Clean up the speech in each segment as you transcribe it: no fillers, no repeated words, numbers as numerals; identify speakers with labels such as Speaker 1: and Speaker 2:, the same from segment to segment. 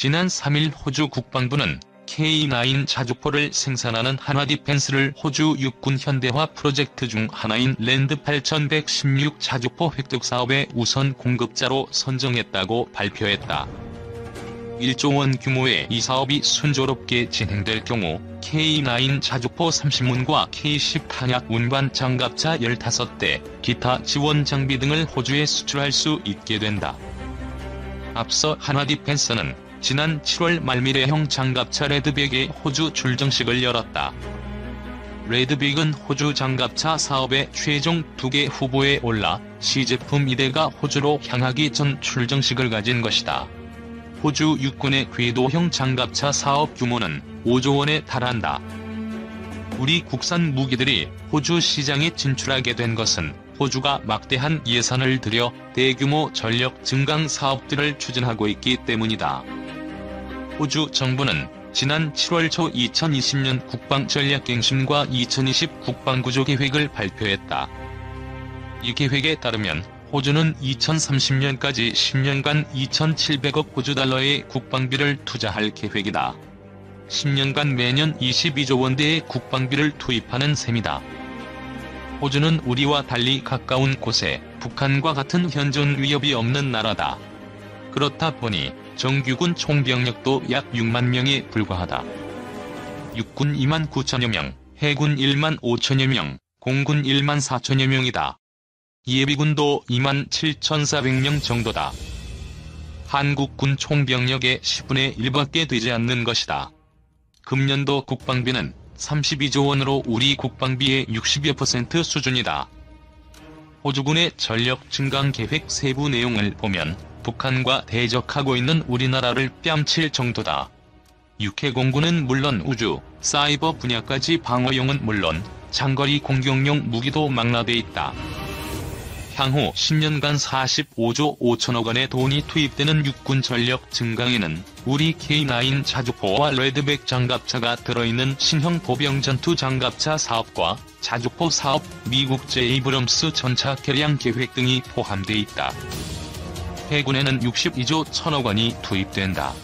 Speaker 1: 지난 3일 호주 국방부는 K9 자주포를 생산하는 한화디펜스를 호주 육군 현대화 프로젝트 중 하나인 랜드 8116 자주포 획득 사업의 우선 공급자로 선정했다고 발표했다. 1조 원 규모의 이 사업이 순조롭게 진행될 경우 K9 자주포 30문과 K10 탄약 운반 장갑차 15대, 기타 지원 장비 등을 호주에 수출할 수 있게 된다. 앞서 한화디펜스는 지난 7월 말미래형 장갑차 레드빅의 호주 출정식을 열었다. 레드빅은 호주 장갑차 사업의 최종 2개 후보에 올라 시제품 2대가 호주로 향하기 전 출정식을 가진 것이다. 호주 육군의 궤도형 장갑차 사업 규모는 5조 원에 달한다. 우리 국산 무기들이 호주 시장에 진출하게 된 것은 호주가 막대한 예산을 들여 대규모 전력 증강 사업들을 추진하고 있기 때문이다. 호주 정부는 지난 7월 초 2020년 국방전략갱신과 2020 국방구조계획을 발표했다. 이 계획에 따르면 호주는 2030년까지 10년간 2,700억 호주 달러의 국방비를 투자할 계획이다. 10년간 매년 22조 원대의 국방비를 투입하는 셈이다. 호주는 우리와 달리 가까운 곳에 북한과 같은 현존 위협이 없는 나라다. 그렇다 보니 정규군 총병력도 약 6만 명에 불과하다. 육군 2만 9천여 명, 해군 1만 5천여 명, 공군 1만 4천여 명이다. 예비군도 2만 7,400명 정도다. 한국군 총병력의 10분의 1밖에 되지 않는 것이다. 금년도 국방비는 32조 원으로 우리 국방비의 60여% 수준이다. 호주군의 전력 증강 계획 세부 내용을 보면 북한과 대적하고 있는 우리나라를 뺨칠 정도다. 육해공군은 물론 우주, 사이버 분야까지 방어용은 물론 장거리 공격용 무기도 망라돼 있다. 향후 10년간 45조 5천억 원의 돈이 투입되는 육군 전력 증강에는 우리 K9 자주포와 레드백 장갑차가 들어있는 신형 보병 전투 장갑차 사업과 자주포 사업, 미국 제이브럼스 전차 개량 계획 등이 포함돼 있다. 해군에는 62조 1천억 원이 투입된다.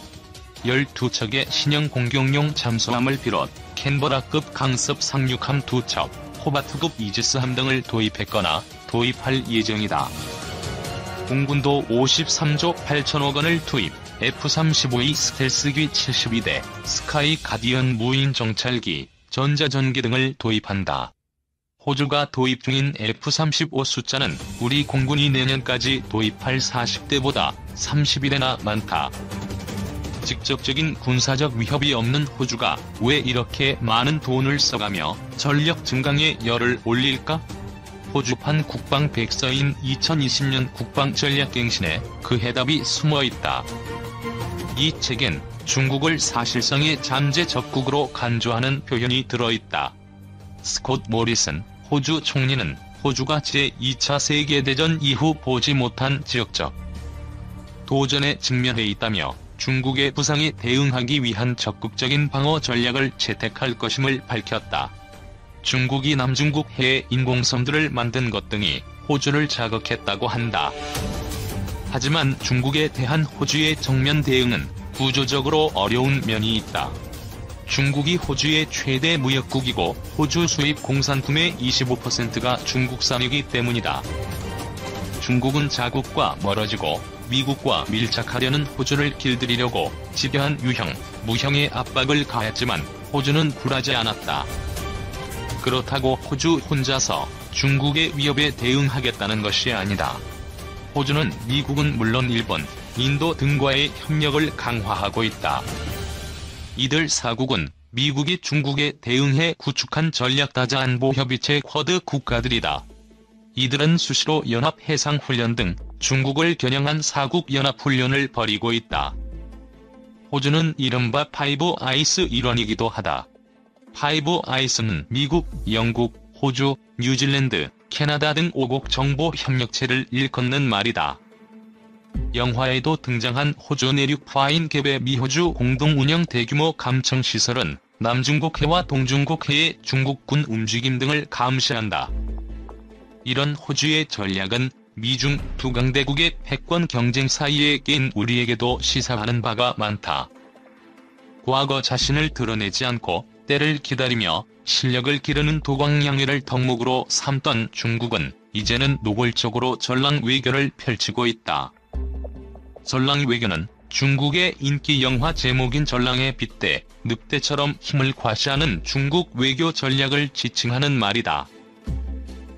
Speaker 1: 12척의 신형 공격용 잠수함을 비롯 캔버라급 강습 상륙함 2척, 호바트급 이지스함 등을 도입했거나 도입할 예정이다. 공군도 53조 8천억 원을 투입, F-35E 스텔스기 72대, 스카이 가디언 무인 정찰기, 전자전기 등을 도입한다. 호주가 도입 중인 F-35 숫자는 우리 공군이 내년까지 도입할 40대보다 31대나 많다. 직접적인 군사적 위협이 없는 호주가 왜 이렇게 많은 돈을 써가며 전력 증강에 열을 올릴까? 호주판 국방 백서인 2020년 국방전략갱신에 그 해답이 숨어있다. 이 책엔 중국을 사실상의 잠재 적국으로 간주하는 표현이 들어있다. 스콧 모리슨 호주 총리는 호주가 제2차 세계대전 이후 보지 못한 지역적 도전에 직면해 있다며 중국의 부상에 대응하기 위한 적극적인 방어 전략을 채택할 것임을 밝혔다. 중국이 남중국 해에 인공섬들을 만든 것 등이 호주를 자극했다고 한다. 하지만 중국에 대한 호주의 정면 대응은 구조적으로 어려운 면이 있다. 중국이 호주의 최대 무역국이고 호주 수입 공산품의 25%가 중국산이기 때문이다. 중국은 자국과 멀어지고 미국과 밀착하려는 호주를 길들이려고 집요한 유형, 무형의 압박을 가했지만 호주는 굴하지 않았다. 그렇다고 호주 혼자서 중국의 위협에 대응하겠다는 것이 아니다. 호주는 미국은 물론 일본, 인도 등과의 협력을 강화하고 있다. 이들 사국은 미국이 중국에 대응해 구축한 전략다자안보협의체 쿼드 국가들이다. 이들은 수시로 연합해상훈련 등 중국을 겨냥한 사국 연합훈련을 벌이고 있다. 호주는 이른바 파이브 아이스 일원이기도 하다. 파이브 아이스는 미국, 영국, 호주, 뉴질랜드, 캐나다 등 5국 정보 협력체를 일컫는 말이다. 영화에도 등장한 호주 내륙 파인갭의 미호주 공동운영 대규모 감청시설은 남중국해와 동중국해의 중국군 움직임 등을 감시한다. 이런 호주의 전략은 미중 두 강대국의 패권 경쟁 사이에 낀 우리에게도 시사하는 바가 많다. 과거 자신을 드러내지 않고 때를 기다리며 실력을 기르는 도광양위를 덕목으로 삼던 중국은 이제는 노골적으로 전랑 외교를 펼치고 있다. 전랑 외교는 중국의 인기 영화 제목인 전랑에 빗대 늑대처럼 힘을 과시하는 중국 외교 전략을 지칭하는 말이다.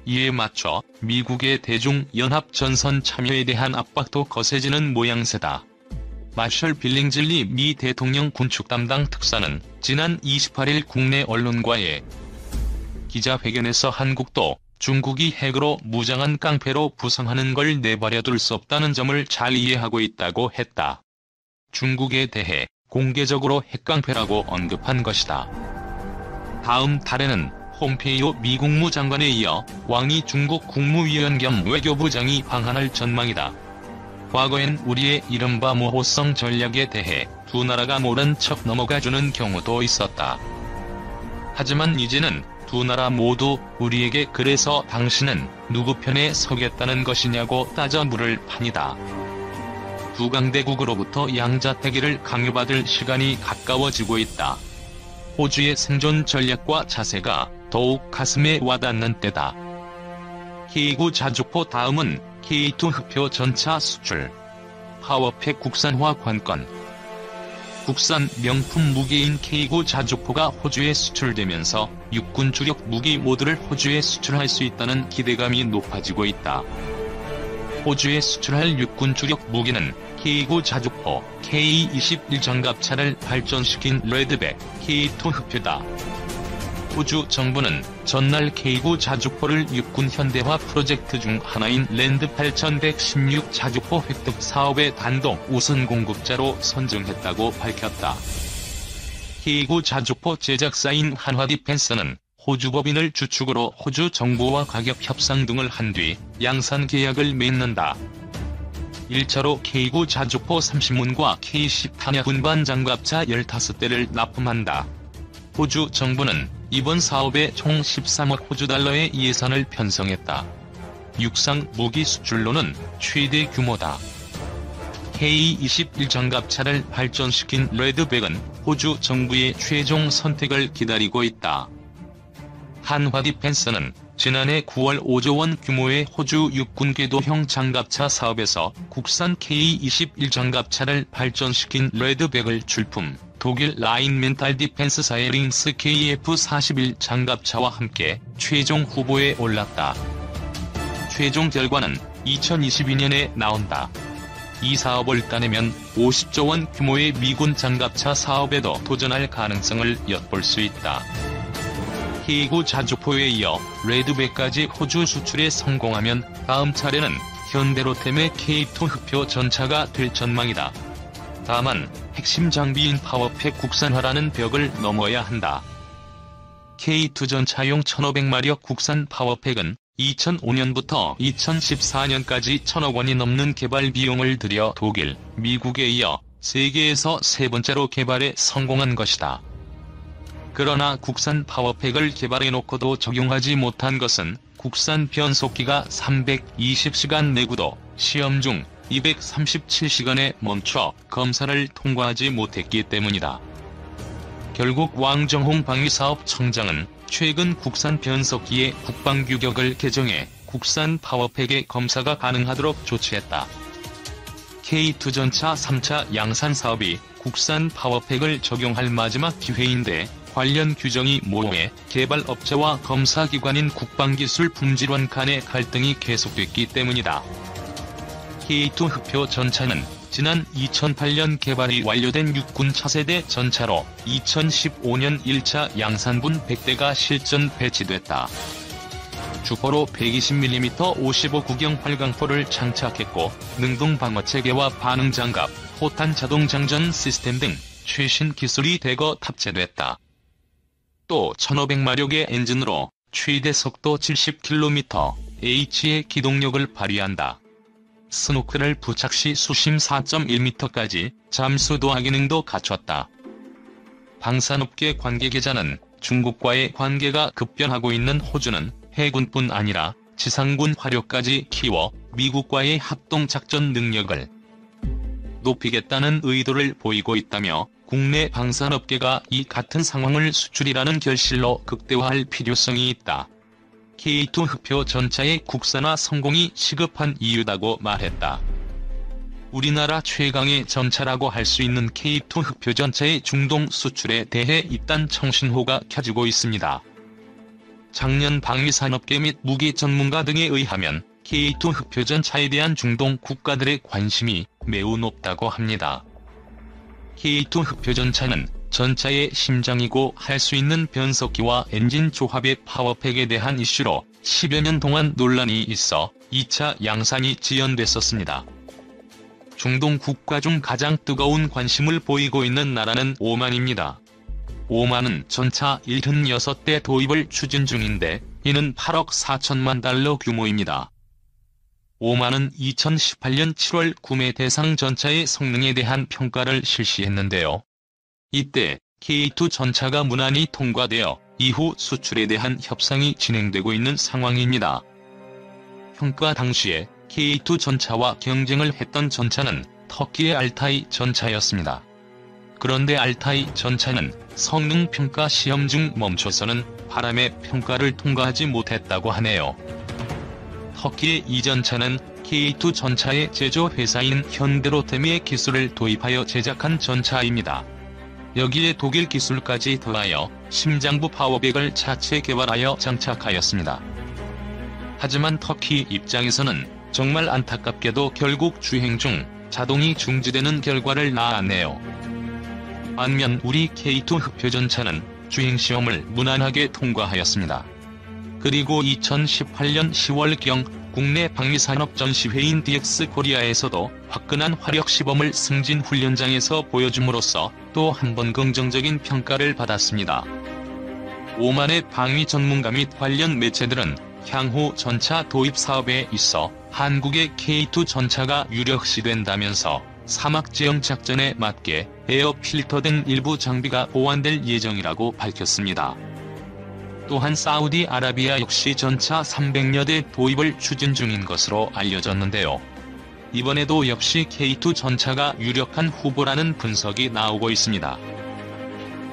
Speaker 1: 이에 맞춰 미국의 대중연합 전선 참여에 대한 압박도 거세지는 모양새다. 마셜 빌링즐리 미 대통령 군축 담당 특사는 지난 28일 국내 언론과의 기자회견에서 한국도 중국이 핵으로 무장한 깡패로 부상하는 걸 내버려둘 수 없다는 점을 잘 이해하고 있다고 했다. 중국에 대해 공개적으로 핵깡패라고 언급한 것이다. 다음 달에는 폼페이오 미 국무장관에 이어 왕이 중국 국무위원 겸 외교부장이 방한할 전망이다. 과거엔 우리의 이른바 모호성 전략에 대해 두 나라가 모른 척 넘어가주는 경우도 있었다. 하지만 이제는 두 나라 모두 우리에게 그래서 당신은 누구 편에 서겠다는 것이냐고 따져 물을 판이다. 두 강대국으로부터 양자태기를 강요받을 시간이 가까워지고 있다. 호주의 생존 전략과 자세가 더욱 가슴에 와닿는 때다. K9 자주포 다음은 K2 흑표 전차 수출. 파워팩 국산화 관건. 국산 명품 무기인 K9 자주포가 호주에 수출되면서 육군 주력 무기 모두를 호주에 수출할 수 있다는 기대감이 높아지고 있다. 호주에 수출할 육군 주력 무기는 K9 자주포, K21 장갑차를 발전시킨 레드백, K2 흑표다. 호주 정부는 전날 K9 자주포를 육군 현대화 프로젝트 중 하나인 랜드 8116 자주포 획득 사업의 단독 우선 공급자로 선정했다고 밝혔다. K9 자주포 제작사인 한화디펜스는 호주 법인을 주축으로 호주 정부와 가격 협상 등을 한 뒤 양산 계약을 맺는다. 1차로 K9 자주포 30문과 K10 탄약 운반 장갑차 15대를 납품한다. 호주 정부는 이번 사업에 총 13억 호주 달러의 예산을 편성했다. 육상 무기 수출로는 최대 규모다. K21 장갑차를 발전시킨 레드백은 호주 정부의 최종 선택을 기다리고 있다. 한화디펜스는 지난해 9월 5조 원 규모의 호주 육군 궤도형 장갑차 사업에서 국산 K21 장갑차를 발전시킨 레드백을 출품, 독일 라인멘탈 디펜스사의 링스 KF41 장갑차와 함께 최종 후보에 올랐다. 최종 결과는 2022년에 나온다. 이 사업을 따내면 50조 원 규모의 미군 장갑차 사업에도 도전할 가능성을 엿볼 수 있다. K9 자주포에 이어 레드백까지 호주 수출에 성공하면 다음 차례는 현대로템의 K2 흑표 전차가 될 전망이다. 다만 핵심 장비인 파워팩 국산화라는 벽을 넘어야 한다. K2 전차용 1500마력 국산 파워팩은 2005년부터 2014년까지 1000억 원이 넘는 개발 비용을 들여 독일, 미국에 이어 세계에서 세 번째로 개발에 성공한 것이다. 그러나 국산 파워팩을 개발해놓고도 적용하지 못한 것은 국산 변속기가 320시간 내구도 시험 중 237시간에 멈춰 검사를 통과하지 못했기 때문이다. 결국 왕정홍 방위사업청장은 최근 국산 변속기의 국방규격을 개정해 국산 파워팩의 검사가 가능하도록 조치했다. K2 전차 3차 양산 사업이 국산 파워팩을 적용할 마지막 기회인데 관련 규정이 모호해 개발업체와 검사기관인 국방기술품질원 간의 갈등이 계속됐기 때문이다. K2 흑표 전차는 지난 2008년 개발이 완료된 육군 차세대 전차로 2015년 1차 양산분 100대가 실전 배치됐다. 주포로 120mm 55 구경 활강포를 장착했고 능동 방어체계와 반응장갑, 포탄 자동장전 시스템 등 최신 기술이 대거 탑재됐다. 또 1500마력의 엔진으로 최대 속도 70km/h의 기동력을 발휘한다. 스노클을 부착 시 수심 4.1m까지 잠수 도하 기능도 갖췄다. 방산업계 관계 계자는 중국과의 관계가 급변하고 있는 호주는 해군뿐 아니라 지상군 화력까지 키워 미국과의 합동작전 능력을 높이겠다는 의도를 보이고 있다며 국내 방산업계가 이 같은 상황을 수출이라는 결실로 극대화할 필요성이 있다. K2 흑표 전차의 국산화 성공이 시급한 이유다고 말했다. 우리나라 최강의 전차라고 할 수 있는 K2 흑표 전차의 중동 수출에 대해 잇단 청신호가 켜지고 있습니다. 작년 방위산업계 및 무기 전문가 등에 의하면 K2 흑표 전차에 대한 중동 국가들의 관심이 매우 높다고 합니다. K2 흑표 전차는 전차의 심장이고 할 수 있는 변속기와 엔진 조합의 파워팩에 대한 이슈로 10여 년 동안 논란이 있어 2차 양산이 지연됐었습니다. 중동 국가 중 가장 뜨거운 관심을 보이고 있는 나라는 오만입니다. 오만은 전차 76대 도입을 추진 중인데 이는 8억 4천만 달러 규모입니다. 오만은 2018년 7월 구매 대상 전차의 성능에 대한 평가를 실시했는데요. 이때 K2 전차가 무난히 통과되어 이후 수출에 대한 협상이 진행되고 있는 상황입니다. 평가 당시에 K2 전차와 경쟁을 했던 전차는 터키의 알타이 전차였습니다. 그런데 알타이 전차는 성능평가 시험 중 멈춰서는 바람의 평가를 통과하지 못했다고 하네요. 터키의 이 전차는 K2 전차의 제조회사인 현대로테미의 기술을 도입하여 제작한 전차입니다. 여기에 독일 기술까지 더하여 심장부 파워백을 자체 개발하여 장착하였습니다. 하지만 터키 입장에서는 정말 안타깝게도 결국 주행 중 자동이 중지되는 결과를 낳았네요. 반면 우리 K2 흑표 전차는 주행시험을 무난하게 통과하였습니다. 그리고 2018년 10월경 국내 방위산업 전시회인 DX코리아에서도 화끈한 화력 시범을 승진 훈련장에서 보여줌으로써 또 한 번 긍정적인 평가를 받았습니다. 오만의 방위 전문가 및 관련 매체들은 향후 전차 도입 사업에 있어 한국의 K2 전차가 유력시된다면서 사막 지형 작전에 맞게 에어 필터 등 일부 장비가 보완될 예정이라고 밝혔습니다. 또한 사우디아라비아 역시 전차 300여 대 도입을 추진 중인 것으로 알려졌는데요. 이번에도 역시 K2 전차가 유력한 후보라는 분석이 나오고 있습니다.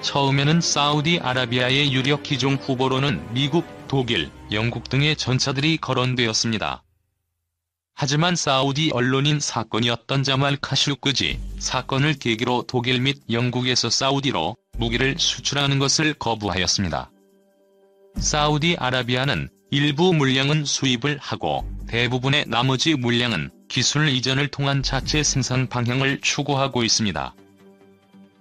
Speaker 1: 처음에는 사우디아라비아의 유력 기종 후보로는 미국, 독일, 영국 등의 전차들이 거론되었습니다. 하지만 사우디 언론인 사건이었던 자말 카슈크지 사건을 계기로 독일 및 영국에서 사우디로 무기를 수출하는 것을 거부하였습니다. 사우디아라비아는 일부 물량은 수입을 하고 대부분의 나머지 물량은 기술 이전을 통한 자체 생산 방향을 추구하고 있습니다.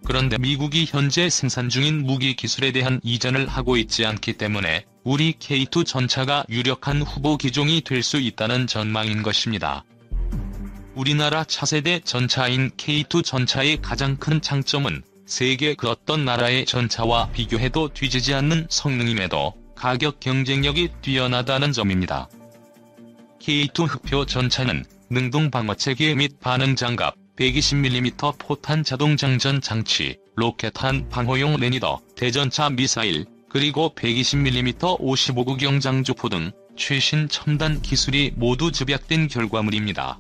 Speaker 1: 그런데 미국이 현재 생산 중인 무기 기술에 대한 이전을 하고 있지 않기 때문에 우리 K2 전차가 유력한 후보 기종이 될 수 있다는 전망인 것입니다. 우리나라 차세대 전차인 K2 전차의 가장 큰 장점은 세계 그 어떤 나라의 전차와 비교해도 뒤지지 않는 성능임에도 가격 경쟁력이 뛰어나다는 점입니다. K2 흑표 전차는 능동 방어체계 및 반응장갑, 120mm 포탄 자동장전 장치, 로켓탄 방호용 레니더, 대전차 미사일, 그리고 120mm 55구 경장주포 등 최신 첨단 기술이 모두 집약된 결과물입니다.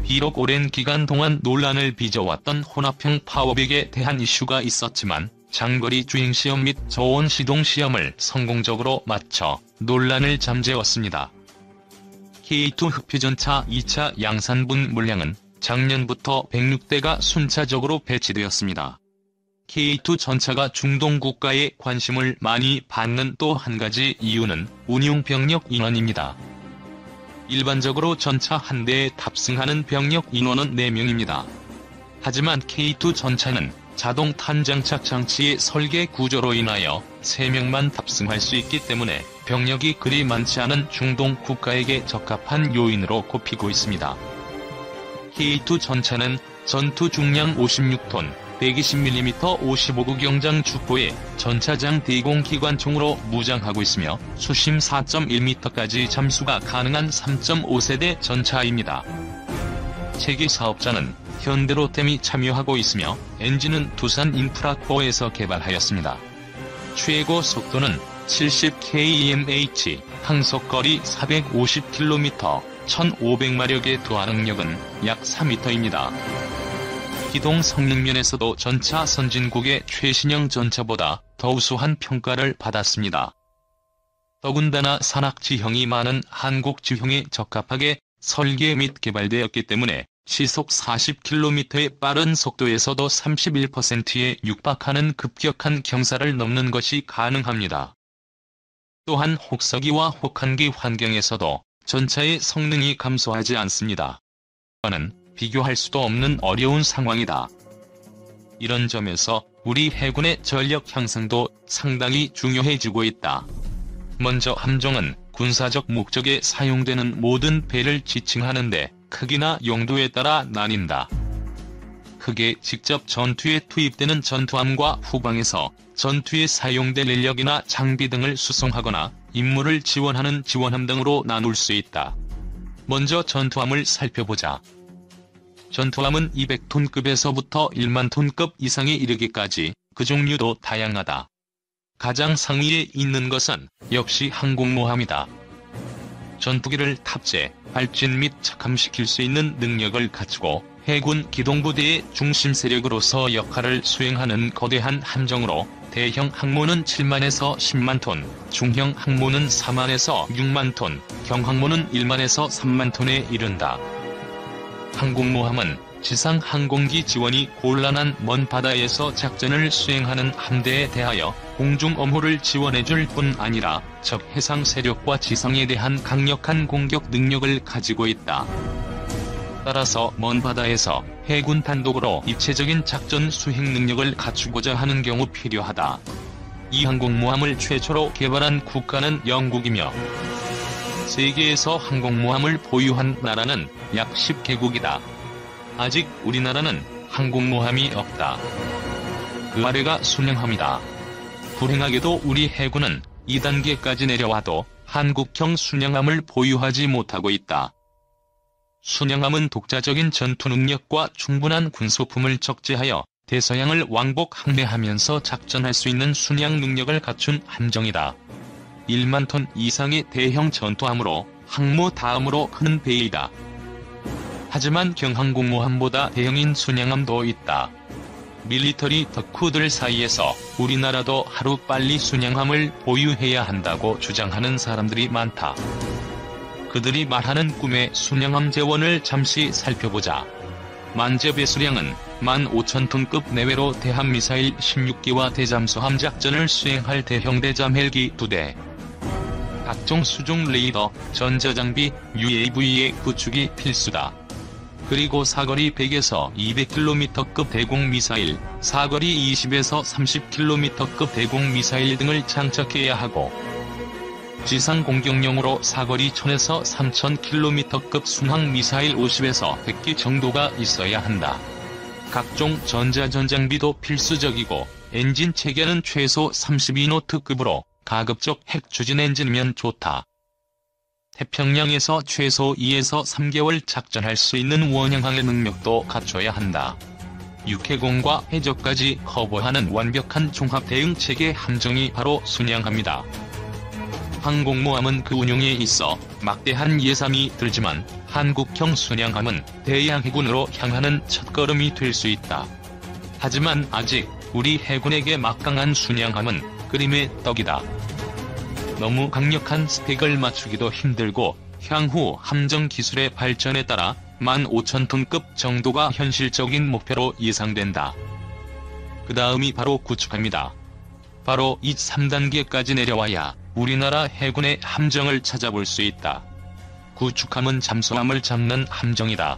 Speaker 1: 비록 오랜 기간 동안 논란을 빚어왔던 혼합형 파워백에 대한 이슈가 있었지만 장거리 주행시험 및 저온 시동시험을 성공적으로 마쳐 논란을 잠재웠습니다. K2 흑표전차 2차 양산분 물량은 작년부터 106대가 순차적으로 배치되었습니다. K2 전차가 중동 국가의 관심을 많이 받는 또 한 가지 이유는 운용 병력 인원입니다. 일반적으로 전차 한 대에 탑승하는 병력 인원은 4명입니다. 하지만 K2 전차는 자동 탄장착 장치의 설계 구조로 인하여 3명만 탑승할 수 있기 때문에 병력이 그리 많지 않은 중동 국가에게 적합한 요인으로 꼽히고 있습니다. K2 전차는 전투 중량 56톤, 120mm 55구 경장 주포에 전차장 대공기관총으로 무장하고 있으며 수심 4.1m까지 잠수가 가능한 3.5세대 전차입니다. 체계 사업자는 현대로템이 참여하고 있으며 엔진은 두산 인프라코어에서 개발하였습니다. 최고 속도는 70km/h, 항속거리 450km, 1500마력의 도하능력은 약 4m입니다. 기동 성능 면에서도 전차 선진국의 최신형 전차보다 더 우수한 평가를 받았습니다. 더군다나 산악지형이 많은 한국 지형에 적합하게 설계 및 개발되었기 때문에 시속 40km의 빠른 속도에서도 31%에 육박하는 급격한 경사를 넘는 것이 가능합니다. 또한 혹서기와 혹한기 환경에서도 전차의 성능이 감소하지 않습니다. 이는 비교할 수도 없는 어려운 상황이다. 이런 점에서 우리 해군의 전력 향상도 상당히 중요해지고 있다. 먼저 함정은 군사적 목적에 사용되는 모든 배를 지칭하는데 크기나 용도에 따라 나뉜다. 크게 직접 전투에 투입되는 전투함과 후방에서 전투에 사용될 인력이나 장비 등을 수송하거나 임무를 지원하는 지원함 등으로 나눌 수 있다. 먼저 전투함을 살펴보자. 전투함은 200톤급에서부터 1만톤급 이상에 이르기까지 그 종류도 다양하다. 가장 상위에 있는 것은 역시 항공모함이다. 전투기를 탑재, 발진 및 착함시킬 수 있는 능력을 갖추고 해군 기동부대의 중심 세력으로서 역할을 수행하는 거대한 함정으로 대형 항모는 7만에서 10만 톤, 중형 항모는 4만에서 6만 톤, 경항모는 1만에서 3만 톤에 이른다. 항공모함은 지상 항공기 지원이 곤란한 먼 바다에서 작전을 수행하는 함대에 대하여 공중 엄호를 지원해줄 뿐 아니라 적 해상 세력과 지상에 대한 강력한 공격 능력을 가지고 있다. 따라서 먼 바다에서 해군 단독으로 입체적인 작전 수행 능력을 갖추고자 하는 경우 필요하다. 이 항공모함을 최초로 개발한 국가는 영국이며 세계에서 항공모함을 보유한 나라는 약 10개국이다. 아직 우리나라는 항공모함이 없다. 그 아래가 순양함이다. 불행하게도 우리 해군은 2단계까지 내려와도 한국형 순양함을 보유하지 못하고 있다. 순양함은 독자적인 전투 능력과 충분한 군소품을 적재하여 대서양을 왕복 항해하면서 작전할 수 있는 순양 능력을 갖춘 함정이다. 1만 톤 이상의 대형 전투함으로 항모 다음으로 큰 배이다. 하지만 경항공모함보다 대형인 순양함도 있다. 밀리터리 덕후들 사이에서 우리나라도 하루빨리 순양함을 보유해야 한다고 주장하는 사람들이 많다. 그들이 말하는 꿈의 순양함 재원을 잠시 살펴보자. 만재 배수량은 15,000톤급 내외로 대함미사일 16기와 대잠수함 작전을 수행할 대형 대잠 헬기 2대, 각종 수중 레이더, 전자장비, UAV의 구축이 필수다. 그리고 사거리 100에서 200km급 대공미사일, 사거리 20에서 30km급 대공미사일 등을 장착해야 하고 지상 공격용으로 사거리 1000에서 3000km급 순항미사일 50에서 100기 정도가 있어야 한다. 각종 전자전장비도 필수적이고 엔진 체계는 최소 32노트급으로 가급적 핵추진 엔진이면 좋다. 태평양에서 최소 2에서 3개월 작전할 수 있는 원양항해 능력도 갖춰야 한다. 육해공과 해적까지 커버하는 완벽한 종합 대응 체계 함정이 바로 순양함이다. 항공모함은 그 운용에 있어 막대한 예산이 들지만 한국형 순양함은 대양 해군으로 향하는 첫걸음이 될 수 있다. 하지만 아직 우리 해군에게 막강한 순양함은 그림의 떡이다. 너무 강력한 스펙을 맞추기도 힘들고 향후 함정 기술의 발전에 따라 15,000톤급 정도가 현실적인 목표로 예상된다. 그 다음이 바로 구축함이다. 바로 이 3단계까지 내려와야 우리나라 해군의 함정을 찾아볼 수 있다. 구축함은 잠수함을 잡는 함정이다.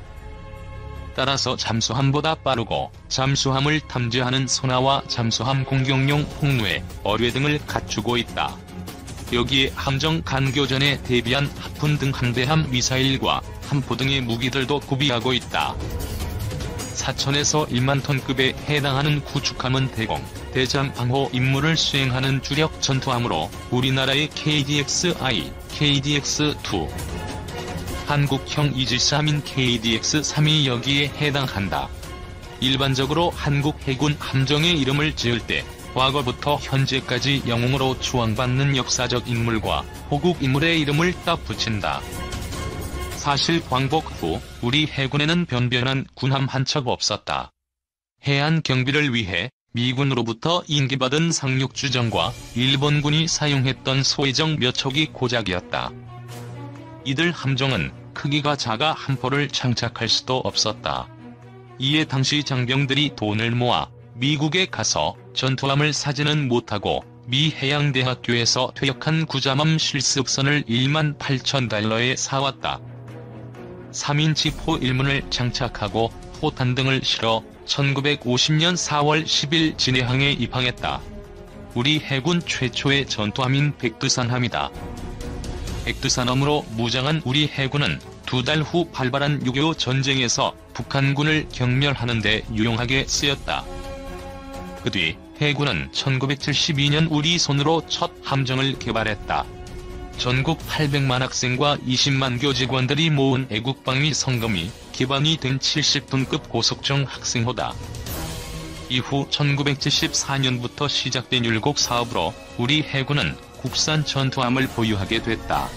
Speaker 1: 따라서 잠수함보다 빠르고 잠수함을 탐지하는 소나와 잠수함 공격용 폭로에 어뢰 등을 갖추고 있다. 여기에 함정 간교전에 대비한 하푼 등 함대함 미사일과 함포 등의 무기들도 구비하고 있다. 4,000에서 1만 톤급에 해당하는 구축함은 대공, 대잠 방호 임무를 수행하는 주력 전투함으로 우리나라의 KDX-I, KDX-2, 한국형 이지스함인 KDX-3이 여기에 해당한다. 일반적으로 한국 해군 함정의 이름을 지을 때 과거부터 현재까지 영웅으로 추앙받는 역사적 인물과 호국 인물의 이름을 딱 붙인다. 사실 광복 후 우리 해군에는 변변한 군함 한 척 없었다. 해안 경비를 위해 미군으로부터 인기받은 상륙주정과 일본군이 사용했던 소해정 몇 척이 고작이었다. 이들 함정은 크기가 작아 한 포를 장착할 수도 없었다. 이에 당시 장병들이 돈을 모아 미국에 가서 전투함을 사지는 못하고 미 해양대학교에서 퇴역한 구자함 실습선을 18,000달러에 사왔다. 3인치 포 1문을 장착하고 포탄 등을 실어 1950년 4월 10일 진해항에 입항했다. 우리 해군 최초의 전투함인 백두산함이다. 백두산함으로 무장한 우리 해군은 2달 후 발발한 6.25 전쟁에서 북한군을 경멸하는 데 유용하게 쓰였다. 그 뒤 해군은 1972년 우리 손으로 첫 함정을 개발했다. 전국 800만 학생과 20만 교직원들이 모은 애국방위 성금이 기반이 된 70톤급 고속정 학생호다. 이후 1974년부터 시작된 율곡 사업으로 우리 해군은 국산 전투함을 보유하게 됐다.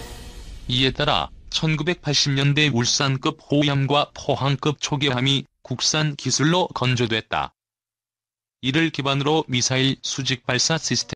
Speaker 1: 이에 따라 1980년대 울산급 호위함과 포항급 초계함이 국산 기술로 건조됐다. 이를 기반으로 미사일 수직 발사 시스템